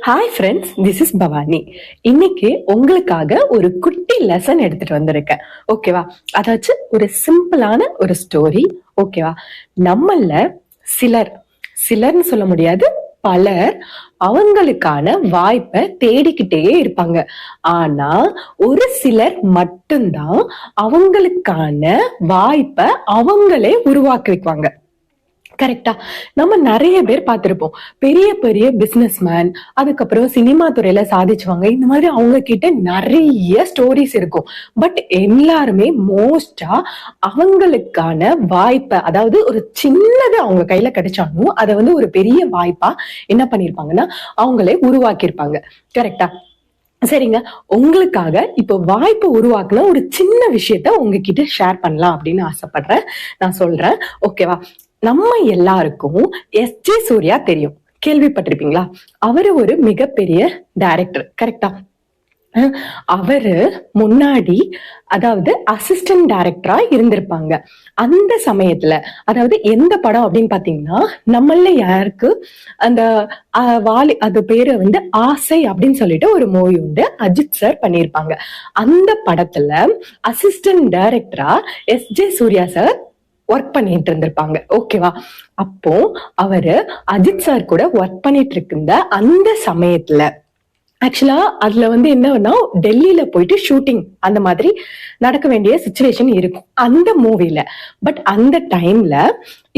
Hi friends, this is Bhavani. இன்னைக்கு உங்களுக்காக ஒரு குட்டி லெசன் எடுத்துட்டு வந்திருக்கேன். ஓகேவா? அதாச்சும் ஒரு சிம்பிளான ஒரு ஸ்டோரி. ஓகேவா? நம்மள சிலர் சிலர்னு சொல்ல முடியாது, பலர் அவங்களுக்கான வாய்ப்பை தேடிக்கிட்டே இருப்பாங்க. ஆனா ஒரு சிலர் மட்டும்தான் அவங்களுக்கான வாய்ப்பை அவங்களே உருவாக்கிக்குவாங்க. கரெக்டா? நம்ம நிறைய பேர் பார்த்திருப்போம். பெரிய பெரிய பிசினஸ் மேன், அதுக்கப்புறம் சினிமா துறையில சாதிச்சவங்க, இந்த மாதிரி அவங்க கிட்ட நிறைய ஸ்டோரிஸ் இருக்கும். பட் எல்லாருமே மோஸ்டா அவங்களுக்கான வாய்ப்பை, அதாவது ஒரு சின்னது அவங்க கையில கிடைச்சாலும் அதை வந்து ஒரு பெரிய வாய்ப்பா என்ன பண்ணிருப்பாங்கன்னா அவங்களே உருவாக்கியிருப்பாங்க. கரெக்டா? சரிங்க. உங்களுக்காக இப்ப வாய்ப்பு உருவாக்குன ஒரு சின்ன விஷயத்த உங்ககிட்ட ஷேர் பண்ணலாம் அப்படின்னு ஆசைப்படுறேன். நான் சொல்றேன். ஓகேவா? நம்ம எல்லாருக்கும் எஸ்.ஜே. சூர்யா தெரியும். கேள்விப்பட்டிருப்பீங்களா? அவரு ஒரு மிகப்பெரிய டைரக்டர். கரெக்டா? அவரு முன்னாடி, அதாவது அசிஸ்டன்ட் டைரக்டரா இருந்திருப்பாங்க. அந்த சமயத்துல, அதாவது எந்த படம் அப்படின்னு பாத்தீங்கன்னா, நம்மள யாருக்கு அந்த வாலி, அது பேரு வந்து ஆசை அப்படின்னு சொல்லிட்டு ஒரு மூவி உண்டு. அஜித் சார் பண்ணியிருப்பாங்க. அந்த படத்துல அசிஸ்டன்ட் டைரக்டரா எஸ்.ஜே. சூர்யா சார் ஒர்க் பண்ணிட்டு இருந்திருப்பாங்க. ஓகேவா? அப்போ அவரு அஜித் சார் கூட ஒர்க் பண்ணிட்டு இருந்த அந்த சமயத்துல ஆக்சுவலா அதுல வந்து என்னன்னா, டெல்லியில போயிட்டு ஷூட்டிங் அந்த மாதிரி நடக்க வேண்டிய சுச்சுவேஷன் இருக்கும் அந்த மூவில. பட் அந்த டைம்ல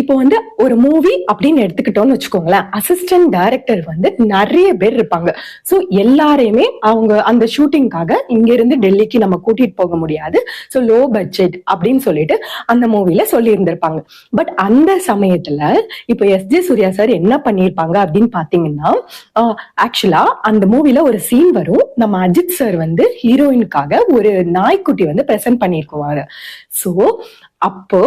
இப்போ வந்து ஒரு மூவி அப்படின்னு எடுத்துக்கிட்டோம்னு வச்சுக்கோங்களேன், அசிஸ்டன்ட் டைரக்டர் வந்து நிறைய பேர் இருப்பாங்க. சோ எல்லாரையுமே அவங்க அந்த ஷூட்டிங்காக இங்க இருந்து டெல்லிக்கு நம்ம கூட்டிட்டு போக முடியாது. சோ லோ பட்ஜெட் அப்படின்னு சொல்லிட்டு அந்த மூவில சொல்லி இருந்திருப்பாங்க. பட் அந்த சமயத்துல இப்போ எஸ்.ஜே. சூர்யா சார் என்ன பண்ணிருப்பாங்க அப்படின்னு பாத்தீங்கன்னா, ஆக்சுவலா அந்த மூவில ஒரு சீன் வரும். நம்ம அஜித் சார் வந்து ஹீரோயினுக்காக ஒரு நாய்க்குட்டி வந்து பிரசன்ட் பண்ணிருக்குவாரு. சோ அப்போ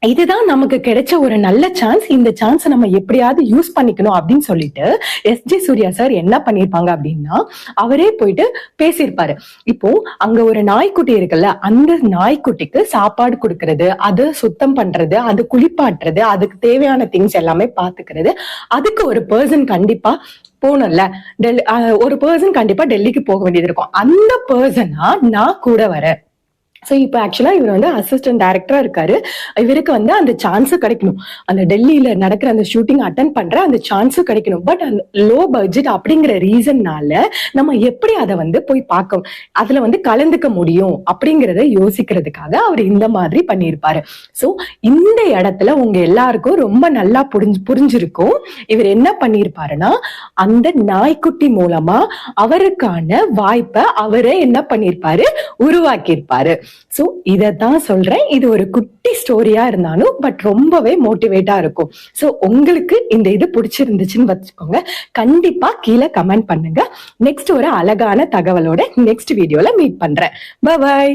இதுதான் நமக்கு கிடைச்ச ஒரு நல்ல சான்ஸ். இந்த சான்ஸை நம்ம எப்படியாவது யூஸ் பண்ணிக்கணும் அப்படின்னு சொல்லிட்டு எஸ்.ஜே. சூர்யா சார் என்ன பண்ணிருப்பாங்க அப்படின்னா, அவரே போயிட்டு பேசியிருப்பாரு. இப்போ அங்க ஒரு நாய்க்குட்டி இருக்குல்ல, அந்த நாய்க்குட்டிக்கு சாப்பாடு கொடுக்கறது, அது சுத்தம் பண்றது, அது குளிப்பாட்டுறது, அதுக்கு தேவையான திங்ஸ் எல்லாமே பாத்துக்கிறது, அதுக்கு ஒரு பர்சன் கண்டிப்பா போகணும்ல. ஒரு பர்சன் கண்டிப்பா டெல்லிக்கு போக வேண்டியது இருக்கும். அந்த பர்சனா நான் கூட வரேன். சோ இப்ப ஆக்சுவலா இவர் வந்து அசிஸ்டன்ட் டைரக்டரா இருக்காரு. இவருக்கு வந்து அந்த சான்ஸ் கிடைக்கணும். அந்த டெல்லியில நடக்கிற அந்த ஷூட்டிங் அட்டன் பண்ற அந்த சான்ஸ் கிடைக்கணும். பட் அந்த லோ பட்ஜெட் அப்படிங்கிற ரீசன்னால நம்ம எப்படி அதை வந்து போய் பார்க்க, அதுல வந்து கலந்துக்க முடியும் அப்படிங்கறத யோசிக்கிறதுக்காக அவர் இந்த மாதிரி பண்ணியிருப்பாரு. சோ இந்த இடத்துல உங்க எல்லாருக்கும் ரொம்ப நல்லா புரிஞ்சிருக்கும். இவர் என்ன பண்ணிருப்பாருன்னா, அந்த நாய்க்குட்டி மூலமா அவருக்கான வாய்ப்பை அவரே என்ன பண்ணிருப்பாரு, உருவாக்கியிருப்பாரு. சோ இதத்தான் சொல்றேன். இது ஒரு குட்டி ஸ்டோரியா இருந்தாலும் பட் ரொம்பவே மோட்டிவேட்டா இருக்கும். சோ உங்களுக்கு இந்த இது பிடிச்சிருந்துச்சுன்னு வச்சுக்கோங்க. கண்டிப்பா கீழே கமெண்ட் பண்ணுங்க. நெக்ஸ்ட் ஒரு அழகான தகவலோட நெக்ஸ்ட் வீடியோல மீட் பண்றேன். பை.